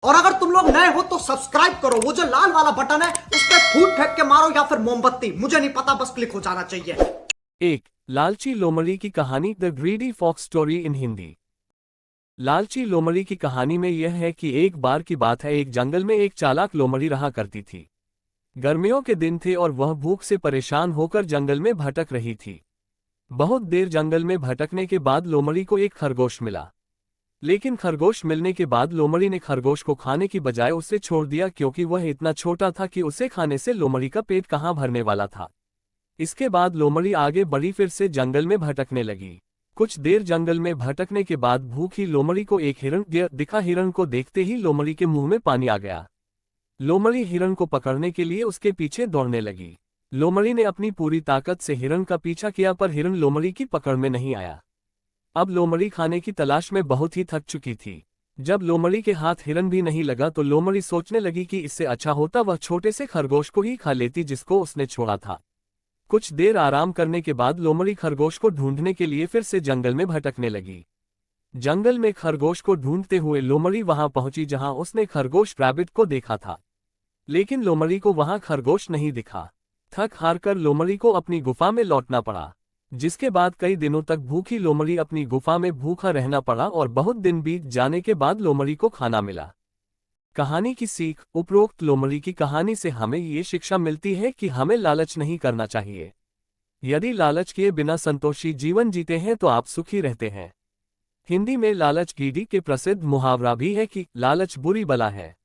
और अगर तुम लोग नए हो तो सब्सक्राइब करो, वो जो लाल वाला बटन है उस पर फूट फेंक के मारो या फिर मोमबत्ती, मुझे नहीं पता, बस क्लिक हो जाना चाहिए। एक लालची लोमड़ी की कहानी, the greedy fox story in Hindi. लालची लोमड़ी की कहानी में यह है कि एक बार की बात है, एक जंगल में एक चालाक लोमड़ी रहा करती थी। गर्मियों के दिन थे और वह भूख से परेशान होकर जंगल में भटक रही थी। बहुत देर जंगल में भटकने के बाद लोमड़ी को एक खरगोश मिला। लेकिन खरगोश मिलने के बाद लोमड़ी ने खरगोश को खाने की बजाय उसे छोड़ दिया, क्योंकि वह इतना छोटा था कि उसे खाने से लोमड़ी का पेट कहाँ भरने वाला था। इसके बाद लोमड़ी आगे बढ़ी, फिर से जंगल में भटकने लगी। कुछ देर जंगल में भटकने के बाद भूखी लोमड़ी को एक हिरण दिखा। हिरण को देखते ही लोमड़ी के मुंह में पानी आ गया। लोमड़ी हिरण को पकड़ने के लिए उसके पीछे दौड़ने लगी। लोमड़ी ने अपनी पूरी ताकत से हिरण का पीछा किया, पर हिरण लोमड़ी की पकड़ में नहीं आया। अब लोमड़ी खाने की तलाश में बहुत ही थक चुकी थी। जब लोमड़ी के हाथ हिरण भी नहीं लगा तो लोमड़ी सोचने लगी कि इससे अच्छा होता वह छोटे से खरगोश को ही खा लेती जिसको उसने छोड़ा था। कुछ देर आराम करने के बाद लोमड़ी खरगोश को ढूंढने के लिए फिर से जंगल में भटकने लगी। जंगल में खरगोश को ढूंढते हुए लोमड़ी वहां पहुंची जहां उसने खरगोश रैबिट को देखा था। लेकिन लोमड़ी को वहां खरगोश नहीं दिखा। थक हारकर लोमड़ी को अपनी गुफा में लौटना पड़ा, जिसके बाद कई दिनों तक भूखी लोमड़ी अपनी गुफा में भूखा रहना पड़ा और बहुत दिन बीत जाने के बाद लोमड़ी को खाना मिला। कहानी की सीख। उपरोक्त लोमड़ी की कहानी से हमें ये शिक्षा मिलती है कि हमें लालच नहीं करना चाहिए। यदि लालच किए बिना संतोषी जीवन जीते हैं तो आप सुखी रहते हैं। हिंदी में लालच गीडी के प्रसिद्ध मुहावरा भी है कि लालच बुरी बला है।